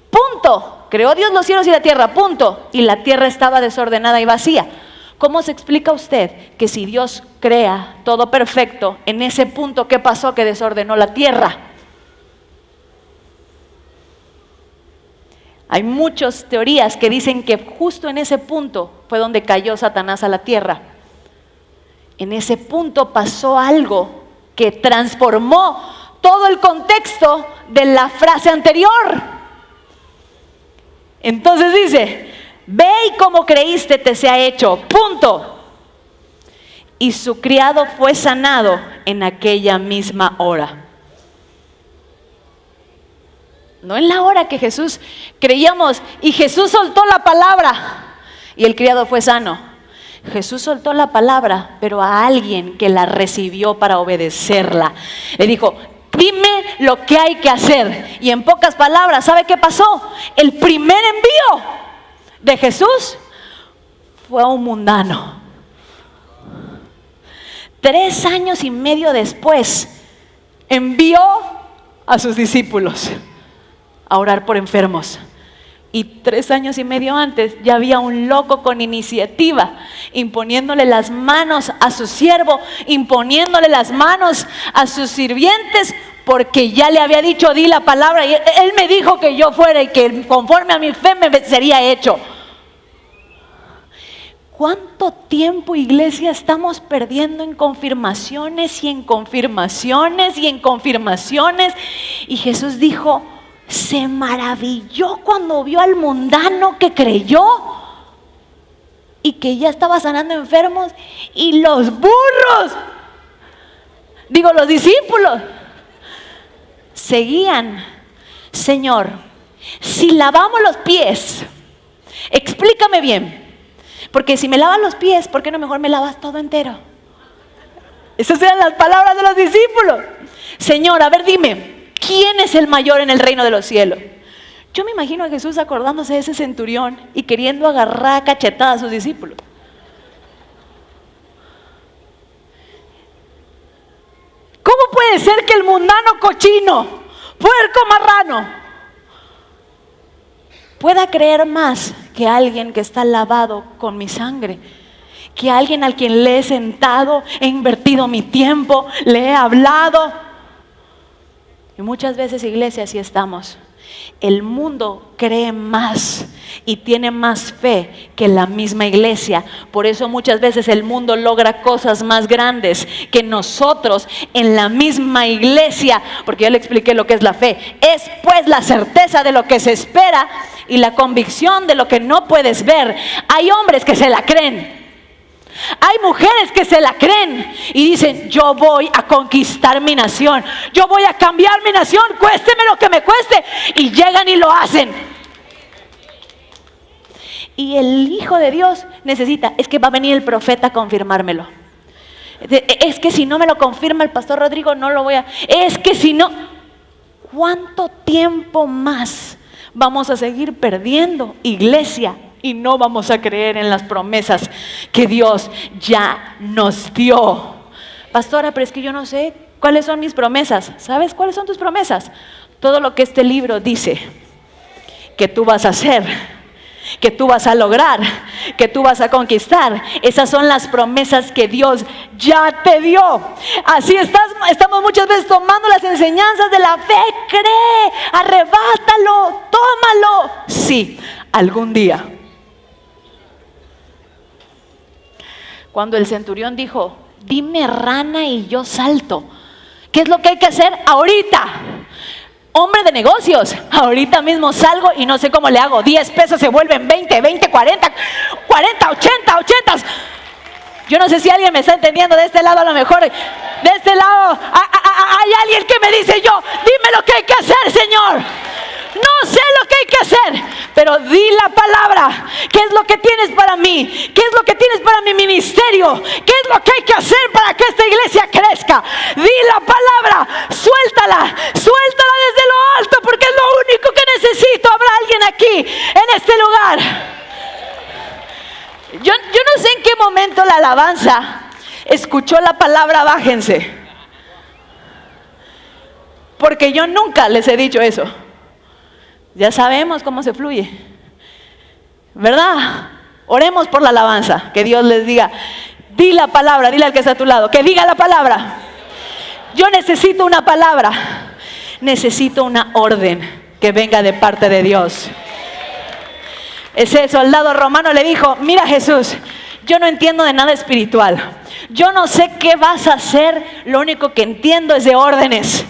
Punto. Creó Dios los cielos y la tierra, punto. Y la tierra estaba desordenada y vacía. ¿Cómo se explica usted que si Dios crea todo perfecto, en ese punto qué pasó que desordenó la tierra? Hay muchas teorías que dicen que justo en ese punto fue donde cayó Satanás a la tierra. En ese punto pasó algo que transformó todo el contexto de la frase anterior. Entonces dice, ve y como creíste te sea hecho, punto. Y su criado fue sanado en aquella misma hora. No en la hora que Jesús creíamos y Jesús soltó la palabra y el criado fue sano. Jesús soltó la palabra, pero a alguien que la recibió para obedecerla. Le dijo, dime lo que hay que hacer. Y en pocas palabras, ¿sabe qué pasó? El primer envío de Jesús fue a un mundano. 3 años y medio después, envió a sus discípulos a orar por enfermos. Y 3 años y medio antes ya había un loco con iniciativa, imponiéndole las manos a su siervo, imponiéndole las manos a sus sirvientes, porque ya le había dicho, di la palabra, y él me dijo que yo fuera y que conforme a mi fe me sería hecho. ¿Cuánto tiempo, iglesia, estamos perdiendo en confirmaciones y en confirmaciones y en confirmaciones? Y Jesús dijo, se maravilló cuando vio al mundano que creyó y que ya estaba sanando enfermos, y los los discípulos seguían. Señor, si lavamos los pies, explícame bien, porque si me lavas los pies, ¿por qué no mejor me lavas todo entero? Esas eran las palabras de los discípulos. Señor, a ver, dime, ¿quién es el mayor en el reino de los cielos? Yo me imagino a Jesús acordándose de ese centurión y queriendo agarrar a cachetadas a sus discípulos. ¿Cómo puede ser que el mundano cochino, puerco marrano, pueda creer más que alguien que está lavado con mi sangre? Que alguien al quien le he sentado, he invertido mi tiempo, le he hablado. Y muchas veces, iglesia, así estamos. El mundo cree más y tiene más fe que la misma iglesia. Por eso muchas veces el mundo logra cosas más grandes que nosotros en la misma iglesia. Porque ya le expliqué lo que es la fe. Es pues la certeza de lo que se espera y la convicción de lo que no puedes ver. Hay hombres que se la creen. Hay mujeres que se la creen y dicen, yo voy a conquistar mi nación, yo voy a cambiar mi nación, cuésteme lo que me cueste, y llegan y lo hacen. Y el Hijo de Dios necesita, es que va a venir el profeta a confirmármelo. Es que si no me lo confirma el pastor Rodrigo, no lo voy a... Es que si no... ¿Cuánto tiempo más vamos a seguir perdiendo, iglesia? Y no vamos a creer en las promesas que Dios ya nos dio. Pastora, pero es que yo no sé cuáles son mis promesas. ¿Sabes cuáles son tus promesas? Todo lo que este libro dice que tú vas a hacer, que tú vas a lograr, que tú vas a conquistar. Esas son las promesas que Dios ya te dio. Así estamos muchas veces tomando las enseñanzas de la fe. Cree, arrebátalo, tómalo. Sí, algún día. Cuando el centurión dijo, dime rana y yo salto. ¿Qué es lo que hay que hacer ahorita? Hombre de negocios, ahorita mismo salgo y no sé cómo le hago. 10 pesos se vuelven 20, 20, 40, 80. Yo no sé si alguien me está entendiendo de este lado, a lo mejor. De este lado hay alguien que me dice, dime lo que hay que hacer, Señor. No sé lo que hay que hacer, pero di la palabra. ¿Qué es lo que tienes para mí? ¿Qué es lo que tienes para mi ministerio? ¿Qué es lo que hay que hacer para que esta iglesia crezca? Di la palabra, suéltala desde lo alto, porque es lo único que necesito. Habrá alguien aquí en este lugar. Yo no sé en qué momento la alabanza escuchó la palabra bájense, porque yo nunca les he dicho eso. Ya sabemos cómo se fluye, ¿verdad? Oremos por la alabanza, que Dios les diga, di la palabra, dile al que está a tu lado, que diga la palabra. Yo necesito una palabra, necesito una orden que venga de parte de Dios. Ese soldado romano le dijo, mira Jesús, yo no entiendo de nada espiritual, yo no sé qué vas a hacer, lo único que entiendo es de órdenes.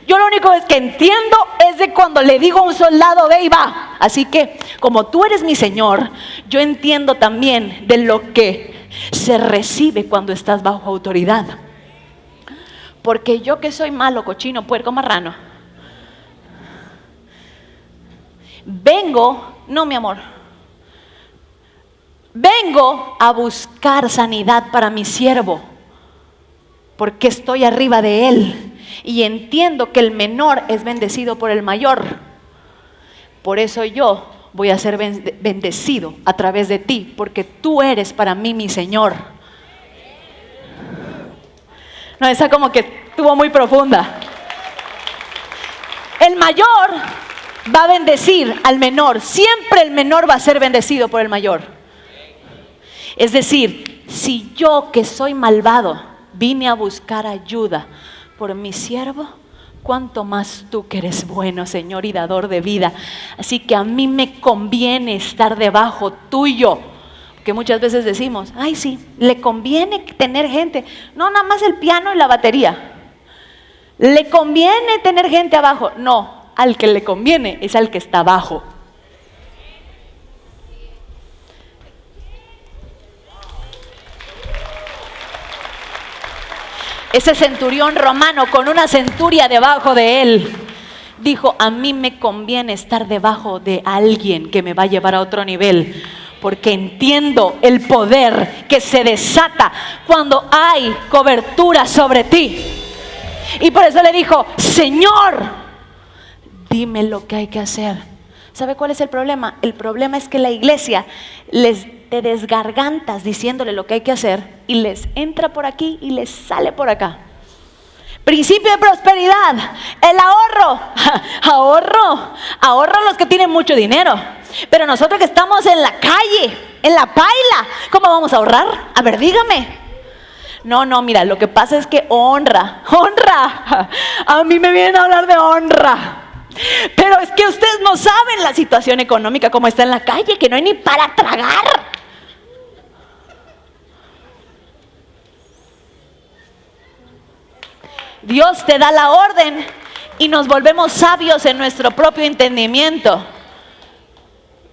Yo lo único que entiendo es de cuando le digo a un soldado, ve y va. Así que, como tú eres mi Señor, yo entiendo también de lo que se recibe cuando estás bajo autoridad. Porque yo que soy malo, cochino, puerco, marrano, no mi amor, vengo a buscar sanidad para mi siervo, porque estoy arriba de él. Y entiendo que el menor es bendecido por el mayor. Por eso yo voy a ser bendecido a través de ti, porque tú eres para mí mi Señor. No, esa como que estuvo muy profunda. El mayor va a bendecir al menor. Siempre el menor va a ser bendecido por el mayor. Es decir, si yo que soy malvado vine a buscar ayuda por mi siervo, cuánto más tú que eres bueno, Señor, y dador de vida. Así que a mí me conviene estar debajo tuyo. Que muchas veces decimos, ay sí, le conviene tener gente. No, nada más el piano y la batería. ¿Le conviene tener gente abajo? No, al que le conviene es al que está abajo. Ese centurión romano con una centuria debajo de él dijo, a mí me conviene estar debajo de alguien que me va a llevar a otro nivel, porque entiendo el poder que se desata cuando hay cobertura sobre ti. Y por eso le dijo, Señor, dime lo que hay que hacer. ¿Sabe cuál es el problema? El problema es que la iglesia te desgargantas diciéndole lo que hay que hacer y les entra por aquí y les sale por acá. Principio de prosperidad, el ahorro los que tienen mucho dinero. Pero nosotros que estamos en la calle, en la paila, ¿cómo vamos a ahorrar? A ver, dígame. No, mira, lo que pasa es que honra. A mí me vienen a hablar de honra. Pero es que ustedes no saben la situación económica como está en la calle, que no hay ni para tragar. Dios te da la orden y nos volvemos sabios en nuestro propio entendimiento.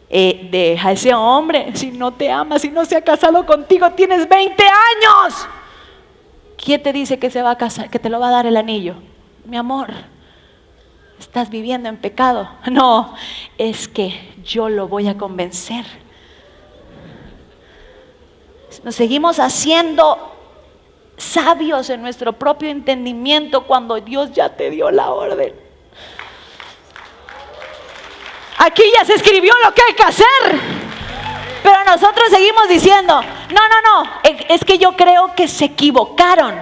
Deja a ese hombre, si no te ama, si no se ha casado contigo, tienes 20 años. ¿Quién te dice que se va a casar, que te lo va a dar el anillo? Mi amor, estás viviendo en pecado. No, es que yo lo voy a convencer. Nos seguimos haciendo sabios en nuestro propio entendimiento cuando Dios ya te dio la orden. Aquí ya se escribió lo que hay que hacer, pero nosotros seguimos diciendo, no, es que yo creo que se equivocaron.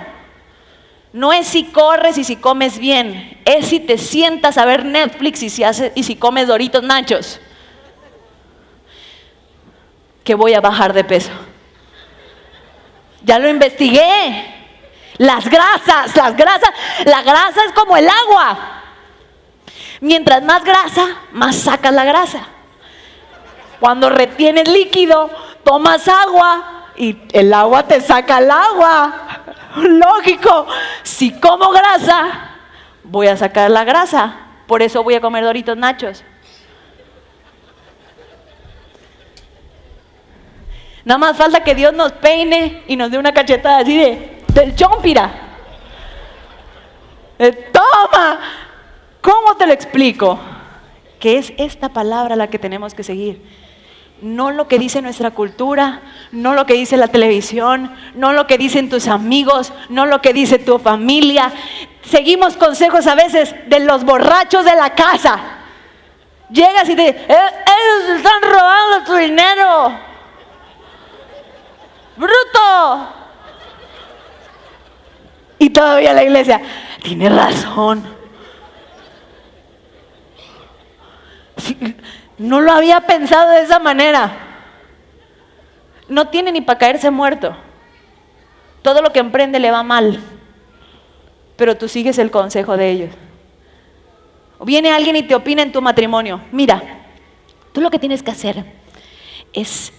No es si corres y si comes bien, es si te sientas a ver Netflix y si comes Doritos Nachos, que voy a bajar de peso. Ya lo investigué. La grasa es como el agua. Mientras más grasa, más sacas la grasa. Cuando retienes líquido, tomas agua y el agua te saca el agua. Lógico, si como grasa, voy a sacar la grasa. Por eso voy a comer Doritos Nachos. Nada más falta que Dios nos peine y nos dé una cachetada así del chompira. Toma. ¿Cómo te lo explico? Que es esta palabra la que tenemos que seguir. No lo que dice nuestra cultura, no lo que dice la televisión, no lo que dicen tus amigos, no lo que dice tu familia. Seguimos consejos a veces de los borrachos de la casa. Llegas y te dicen, ellos están robando tu dinero. ¡Bruto! Y todavía la iglesia, tiene razón. Sí, no lo había pensado de esa manera. No tiene ni para caerse muerto. Todo lo que emprende le va mal. Pero tú sigues el consejo de ellos. Viene alguien y te opina en tu matrimonio. Mira, tú lo que tienes que hacer es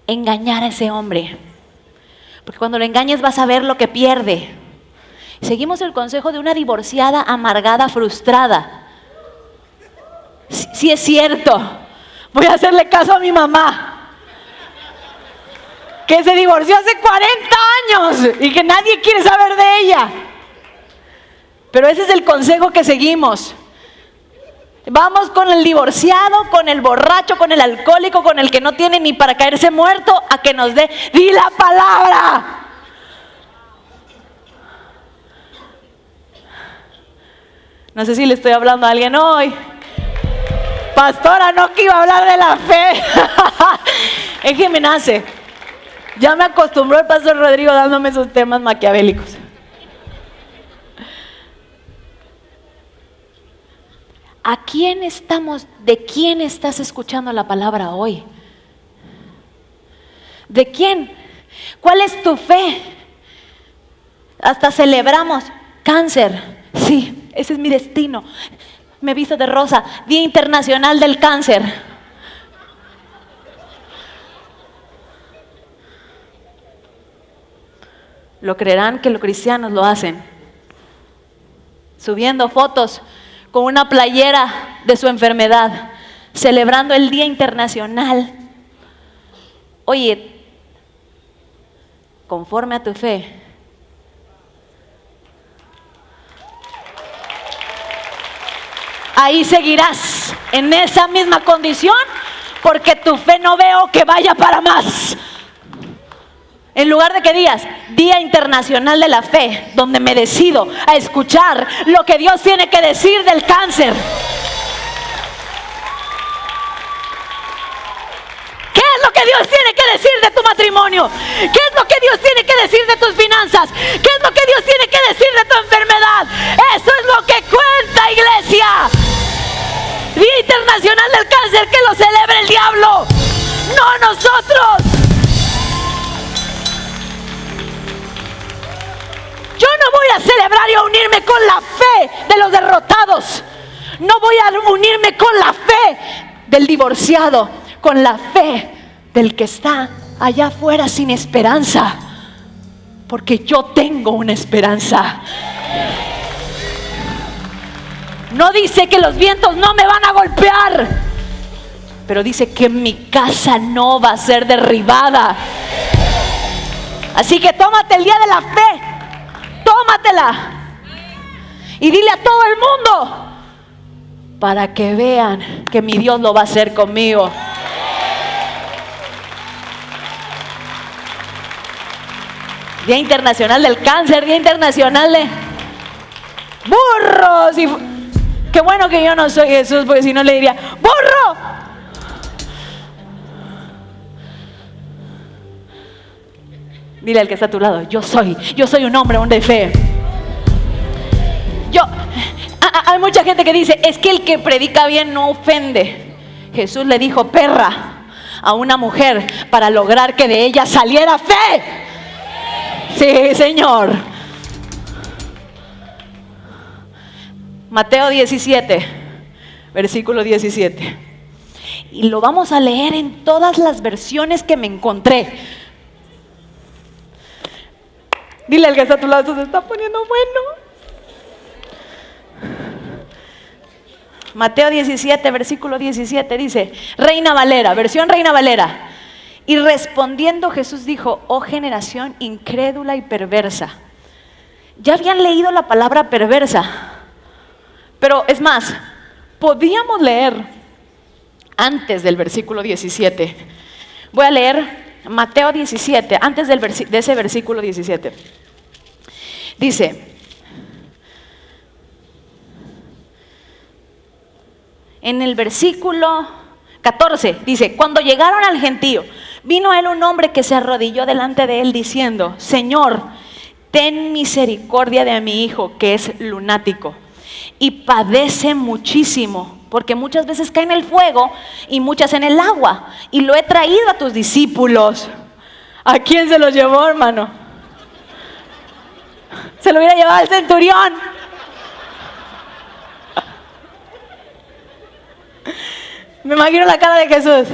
engañar a ese hombre. Porque cuando lo engañes vas a ver lo que pierde. Seguimos el consejo de una divorciada, amargada, frustrada. Sí es cierto. Voy a hacerle caso a mi mamá, que se divorció hace 40 años y que nadie quiere saber de ella. Pero ese es el consejo que seguimos. Vamos con el divorciado, con el borracho, con el alcohólico, con el que no tiene ni para caerse muerto, a que nos dé, di la palabra. No sé si le estoy hablando a alguien hoy. Pastora, no que iba a hablar de la fe. Es que me nace. Ya me acostumbró el pastor Rodrigo dándome esos temas maquiavélicos. ¿A quién estamos? ¿De quién estás escuchando la palabra hoy? ¿De quién? ¿Cuál es tu fe? Hasta celebramos cáncer. Sí, ese es mi destino. Me visto de rosa. Día Internacional del Cáncer. ¿Lo creerán que los cristianos lo hacen? Subiendo fotos con una playera de su enfermedad, celebrando el Día Internacional. Oye, conforme a tu fe, ahí seguirás en esa misma condición, porque tu fe no veo que vaya para más. En lugar de que digas Día Internacional de la Fe, donde me decido a escuchar lo que Dios tiene que decir del cáncer. ¿Qué es lo que Dios tiene que decir de tu matrimonio? ¿Qué es lo que Dios tiene que decir de tus finanzas? ¿Qué es lo que Dios tiene que decir de tu enfermedad? Eso es lo que cuenta, iglesia. Día Internacional del Cáncer, que lo celebre el diablo, no nosotros. Yo no voy a celebrar y a unirme con la fe de los derrotados. No voy a unirme con la fe del divorciado, con la fe del que está allá afuera sin esperanza. Porque yo tengo una esperanza. No dice que los vientos no me van a golpear, pero dice que mi casa no va a ser derribada. Así que tómate el día de la fe. Tómatela y dile a todo el mundo, para que vean que mi Dios lo va a hacer conmigo. Día Internacional del Cáncer, Día Internacional de burros. Y qué bueno que yo no soy Jesús, porque si no le diría, ¡burro! Dile al que está a tu lado, yo soy un hombre de fe. Hay mucha gente que dice, es que el que predica bien no ofende. Jesús le dijo perra a una mujer para lograr que de ella saliera fe. Sí, Señor. Mateo 17, versículo 17. Y lo vamos a leer en todas las versiones que me encontré. Dile al que está a tu lado, esto se está poniendo bueno. Mateo 17, versículo 17 dice, Reina Valera, versión Reina Valera. Y respondiendo Jesús dijo, oh generación incrédula y perversa. Ya habían leído la palabra perversa, pero es más, podíamos leer antes del versículo 17. Voy a leer Mateo 17, antes de ese versículo 17. Dice, En el versículo 14 dice, cuando llegaron al gentío, vino a él un hombre que se arrodilló delante de él diciendo, Señor, ten misericordia de mi hijo que es lunático y padece muchísimo, porque muchas veces cae en el fuego y muchas en el agua, y lo he traído a tus discípulos. ¿A quién se los llevó, hermano? Se lo hubiera llevado al centurión. Me imagino la cara de Jesús.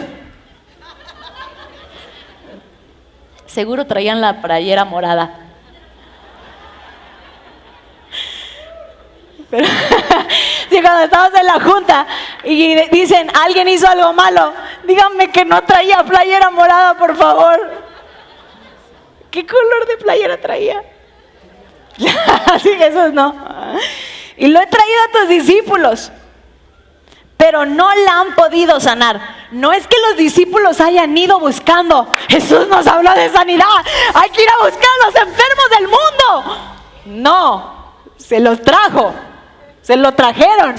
Seguro traían la playera morada. Pero, si cuando estamos en la junta y dicen, alguien hizo algo malo, díganme que no traía playera morada, por favor. ¿Qué color de playera traía? Así Jesús no. Y lo he traído a tus discípulos, pero no la han podido sanar. No es que los discípulos hayan ido buscando. Jesús nos habló de sanidad. Hay que ir a buscar a los enfermos del mundo. No, se los trajo. Se lo trajeron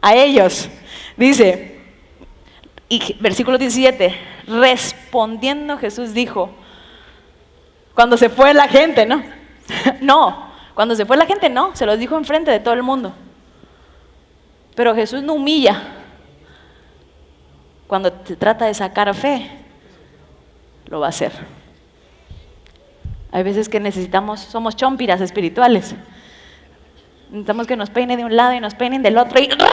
a ellos. Dice, y versículo 17, respondiendo Jesús dijo, cuando se fue la gente, ¿no? No, cuando se fue la gente no, se los dijo enfrente de todo el mundo. Pero Jesús no humilla. Cuando se trata de sacar fe, lo va a hacer. Hay veces que somos chompiras espirituales. Necesitamos que nos peinen de un lado y nos peinen del otro y ¡ra!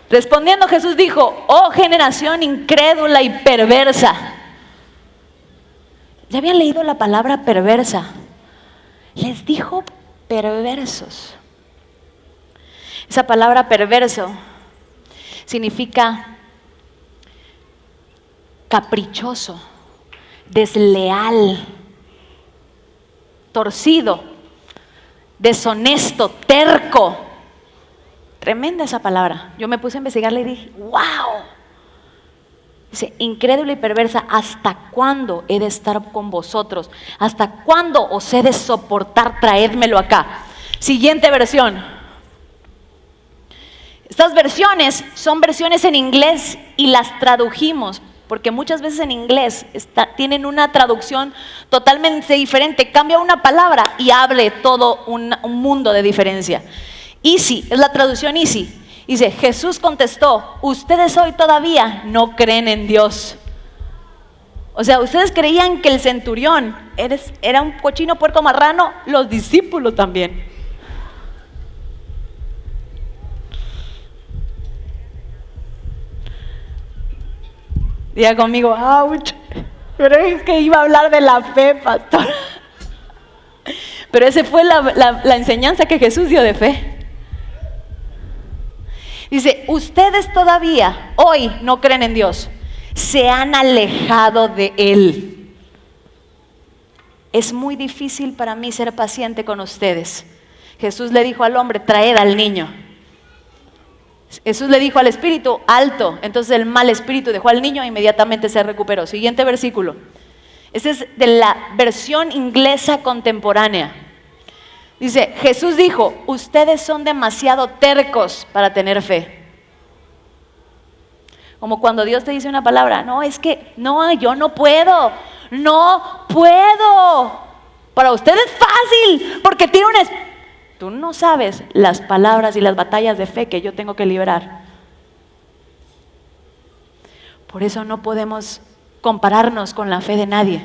Respondiendo Jesús dijo, oh generación incrédula y perversa. ¿Ya habían leído la palabra perversa? Les dijo perversos. Esa palabra perverso significa caprichoso, desleal, torcido, deshonesto, terco. Tremenda esa palabra. Yo me puse a investigarla y dije, wow. Dice, incrédula y perversa, ¿hasta cuándo he de estar con vosotros? ¿Hasta cuándo os he de soportar? Traédmelo acá. Siguiente versión. Estas versiones son versiones en inglés y las tradujimos, porque muchas veces en inglés tienen una traducción totalmente diferente. Cambia una palabra y abre todo un mundo de diferencia. Easy, es la traducción Easy. Dice, Jesús contestó, ustedes hoy todavía no creen en Dios. O sea, ustedes creían que el centurión era un cochino puerco marrano, los discípulos también. Diga conmigo, ouch. Pero es que iba a hablar de la fe, pastor. Pero esa fue la enseñanza que Jesús dio de fe. Dice, ustedes todavía hoy no creen en Dios, se han alejado de Él. Es muy difícil para mí ser paciente con ustedes. Jesús le dijo al hombre, traed al niño. Jesús le dijo al espíritu, alto. Entonces el mal espíritu dejó al niño e inmediatamente se recuperó. Siguiente versículo. Este es de la versión inglesa contemporánea. Dice, Jesús dijo, ustedes son demasiado tercos para tener fe. Como cuando Dios te dice una palabra, no, es que, no, yo no puedo. Para usted es fácil, porque tiene Tú no sabes las palabras y las batallas de fe que yo tengo que librar. Por eso no podemos compararnos con la fe de nadie.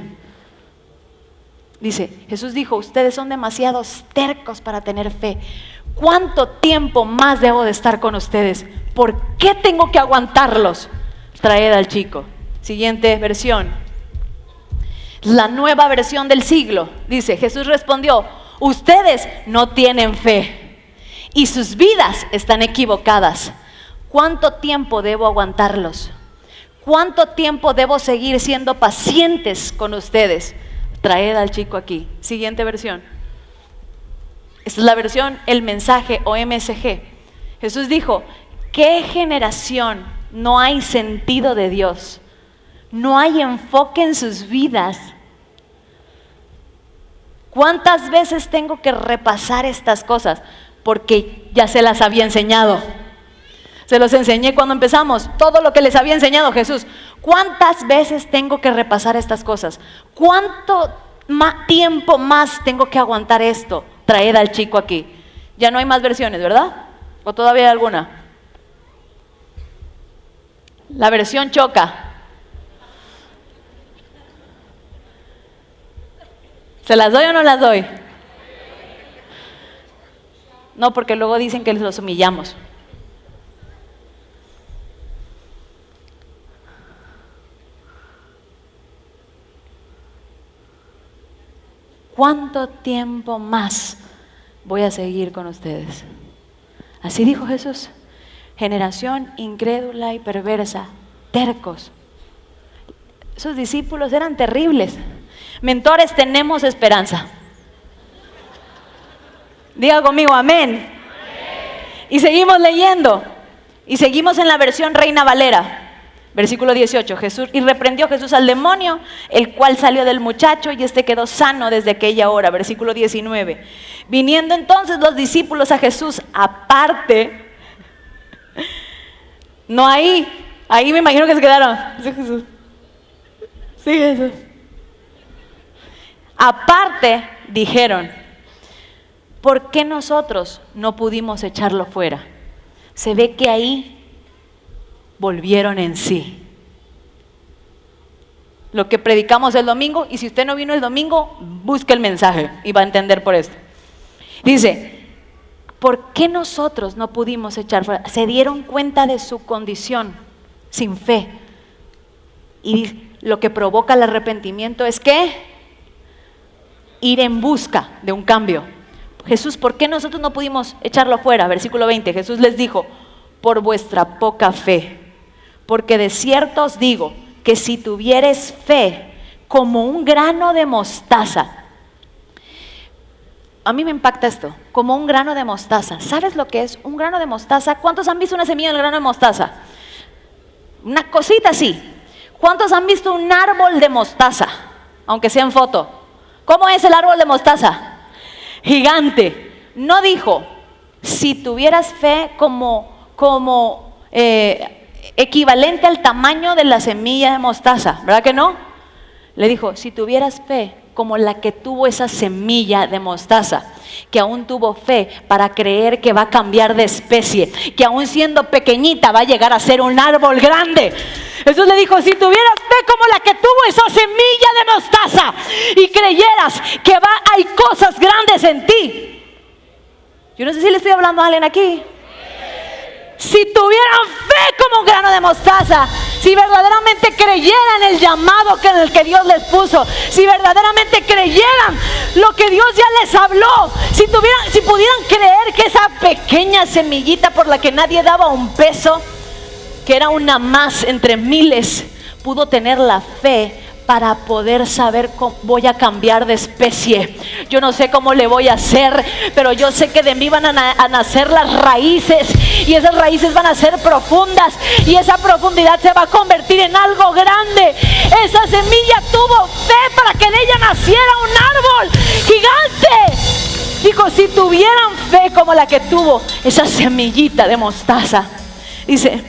Dice, Jesús dijo, ustedes son demasiados tercos para tener fe. ¿Cuánto tiempo más debo de estar con ustedes? ¿Por qué tengo que aguantarlos? Traed al chico. Siguiente versión. La nueva versión del siglo. Dice, Jesús respondió, ustedes no tienen fe y sus vidas están equivocadas. ¿Cuánto tiempo debo aguantarlos? ¿Cuánto tiempo debo seguir siendo pacientes con ustedes? Traed al chico aquí. Siguiente versión. Esta es la versión, el mensaje o MSG. Jesús dijo, ¿qué generación no hay sentido de Dios? No hay enfoque en sus vidas. ¿Cuántas veces tengo que repasar estas cosas? Porque ya se las había enseñado. Se los enseñé cuando empezamos, todo lo que les había enseñado Jesús. ¿Cuántas veces tengo que repasar estas cosas? ¿Cuánto tiempo más tengo que aguantar esto? Traed al chico aquí. Ya no hay más versiones, ¿verdad? ¿O todavía hay alguna? La versión choca. ¿Se las doy o no las doy? No, porque luego dicen que los humillamos. ¿Cuánto tiempo más voy a seguir con ustedes? Así dijo Jesús. Generación incrédula y perversa, tercos. Esos discípulos eran terribles. Mentores, tenemos esperanza. Diga conmigo, amén. Y seguimos leyendo. Y seguimos en la versión Reina Valera. Versículo 18, y reprendió Jesús al demonio, el cual salió del muchacho y este quedó sano desde aquella hora. Versículo 19, viniendo entonces los discípulos a Jesús aparte, no ahí me imagino que se quedaron. Sí, Jesús. Sí, Jesús. Aparte dijeron, ¿por qué nosotros no pudimos echarlo fuera? Se ve que ahí volvieron en sí. Lo que predicamos el domingo, y si usted no vino el domingo, busque el mensaje y va a entender por esto. Dice, ¿por qué nosotros no pudimos echar fuera? Se dieron cuenta de su condición sin fe. Y lo que provoca el arrepentimiento es que ir en busca de un cambio. Jesús, ¿por qué nosotros no pudimos echarlo fuera? Versículo 20, Jesús les dijo, por vuestra poca fe. Porque de cierto os digo que si tuvieres fe como un grano de mostaza. A mí me impacta esto, como un grano de mostaza. ¿Sabes lo que es un grano de mostaza? ¿Cuántos han visto una semilla del grano de mostaza? Una cosita así. ¿Cuántos han visto un árbol de mostaza? Aunque sea en foto. ¿Cómo es el árbol de mostaza? Gigante. No dijo, si tuvieras fe como equivalente al tamaño de la semilla de mostaza, ¿verdad que no? Le dijo, si tuvieras fe como la que tuvo esa semilla de mostaza, que aún tuvo fe para creer que va a cambiar de especie, que aún siendo pequeñita va a llegar a ser un árbol grande. Jesús le dijo, si tuvieras fe como la que tuvo esa semilla de mostaza y creyeras que hay cosas grandes en ti. Yo no sé si le estoy hablando a alguien aquí. Si tuvieran fe como un grano de mostaza, si verdaderamente creyeran el llamado en el que Dios les puso, si verdaderamente creyeran lo que Dios ya les habló, si pudieran creer que esa pequeña semillita por la que nadie daba un peso, que era una más entre miles, pudo tener la fe para poder saber cómo voy a cambiar de especie. Yo no sé cómo le voy a hacer, pero yo sé que de mí van a nacer las raíces, y esas raíces van a ser profundas, y esa profundidad se va a convertir en algo grande. Esa semilla tuvo fe para que de ella naciera un árbol gigante. Dijo, si tuvieran fe como la que tuvo esa semillita de mostaza, dice,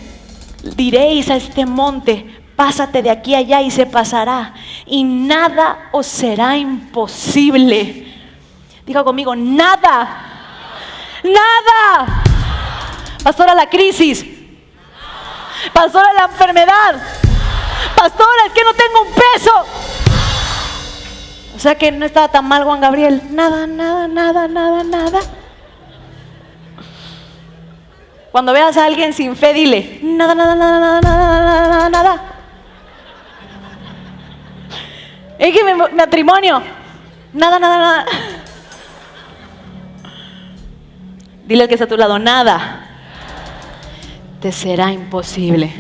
diréis a este monte, pásate de aquí a allá y se pasará, y nada os será imposible. Diga conmigo, nada. Nada. Pastora, la crisis. Pastora, la enfermedad. Pastora, es que no tengo un peso. O sea que no estaba tan mal Juan Gabriel. Nada, nada, nada, nada, nada. Cuando veas a alguien sin fe, dile, nada, nada, nada, nada, nada, nada, nada. Es que mi matrimonio, nada, nada, nada. Dile al que está a tu lado, nada te será imposible.